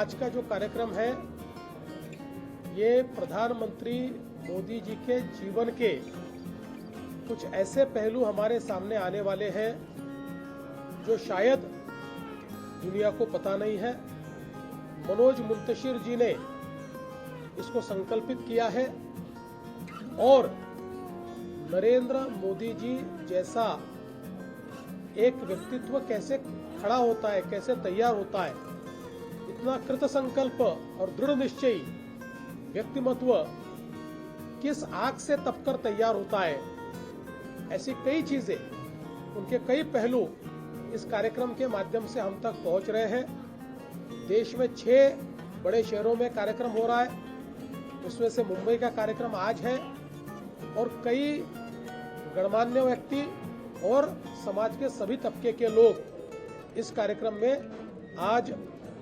आज का जो कार्यक्रम है ये प्रधानमंत्री मोदी जी के जीवन के कुछ ऐसे पहलू हमारे सामने आने वाले हैं जो शायद दुनिया को पता नहीं है। मनोज मुंतशिर जी ने इसको संकल्पित किया है और नरेंद्र मोदी जी जैसा एक व्यक्तित्व कैसे खड़ा होता है, कैसे तैयार होता है, इतना कृत संकल्प और दृढ़ निश्चयी व्यक्तिमत्व किस आग से तपकर तैयार होता है, ऐसी कई चीजें, उनके कई पहलू इस कार्यक्रम के माध्यम से हम तक पहुंच रहे हैं। देश में 6 बड़े शहरों में कार्यक्रम हो रहा है, उसमें से मुंबई का कार्यक्रम आज है और कई गणमान्य व्यक्ति और समाज के सभी तबके के लोग इस कार्यक्रम में आज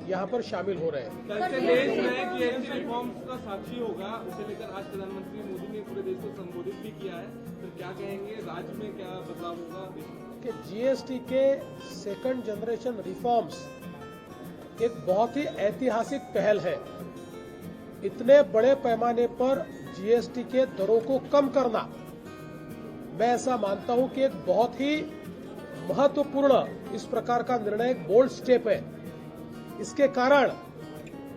यहाँ पर शामिल हो रहे हैं। कल से देश में जीएसटी रिफॉर्म्स का साक्षी होगा, उसे लेकर आज प्रधानमंत्री मोदी ने पूरे देश को संबोधित भी किया है, तो क्या कहेंगे, राज्य में क्या बदलाव होगा? कि जीएसटी के सेकंड जनरेशन रिफॉर्म्स एक बहुत ही ऐतिहासिक पहल है। इतने बड़े पैमाने पर जीएसटी के दरों को कम करना, मैं ऐसा मानता हूं कि एक बहुत ही महत्वपूर्ण इस प्रकार का निर्णय, एक बोल्ड स्टेप है। इसके कारण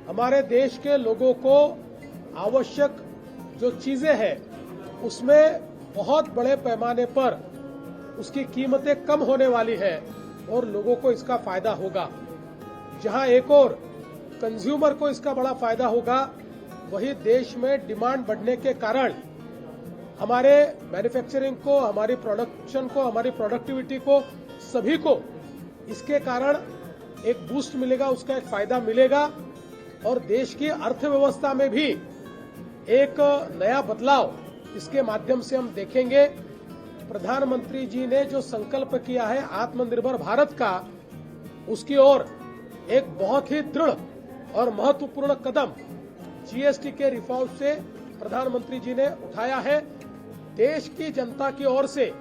हमारे देश के लोगों को आवश्यक जो चीजें हैं उसमें बहुत बड़े पैमाने पर उसकी कीमतें कम होने वाली है और लोगों को इसका फायदा होगा। जहां एक और कंज्यूमर को इसका बड़ा फायदा होगा, वही देश में डिमांड बढ़ने के कारण हमारे मैन्युफैक्चरिंग को, हमारी प्रोडक्शन को, हमारी प्रोडक्टिविटी को, सभी को इसके कारण एक बूस्ट मिलेगा, उसका एक फायदा मिलेगा और देश की अर्थव्यवस्था में भी एक नया बदलाव इसके माध्यम से हम देखेंगे। प्रधानमंत्री जी ने जो संकल्प किया है आत्मनिर्भर भारत का, उसकी ओर एक बहुत ही दृढ़ और महत्वपूर्ण कदम जीएसटी के रिफॉर्म से प्रधानमंत्री जी ने उठाया है। देश की जनता की ओर से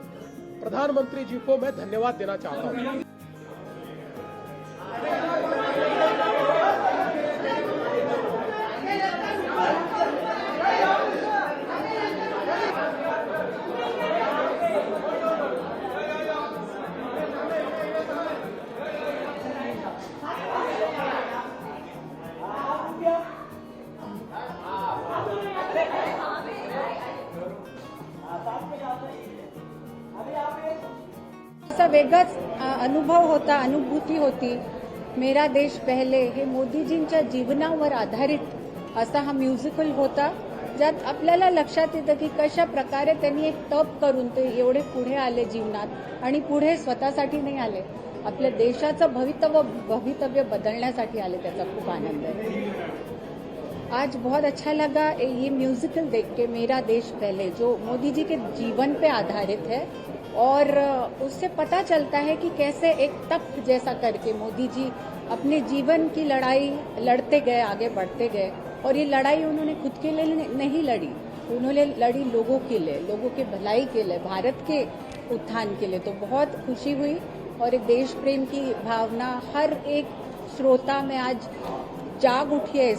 प्रधानमंत्री जी को मैं धन्यवाद देना चाहता हूं। असा वेगळाच अनुभव होता, अनुभूती होती। मेरा देश पहले हे मोदीजींच्या जीवनावर आधारित असा हा म्युझिकल होता, ज्यात आपल्याला लक्षात येतं की कशा प्रकारे त्यांनी एक तप करून ते एवढे पुढे आले जीवनात आणि पुढे स्वतःसाठी नाही आले, आपल्या देशाचं भवितव्य बदलण्यासाठी आले। त्याचा खूप आनंद है। आज बहुत अच्छा लगा ये म्यूजिकल देख के, मेरा देश पहले, जो मोदी जी के जीवन पे आधारित है और उससे पता चलता है कि कैसे एक तप जैसा करके मोदी जी अपने जीवन की लड़ाई लड़ते गए, आगे बढ़ते गए। और ये लड़ाई उन्होंने खुद के लिए नहीं लड़ी, उन्होंने लड़ी लोगों के लिए, लोगों के भलाई के लिए, भारत के उत्थान के लिए। तो बहुत खुशी हुई और एक देश प्रेम की भावना हर एक श्रोता में आज जाग उठी है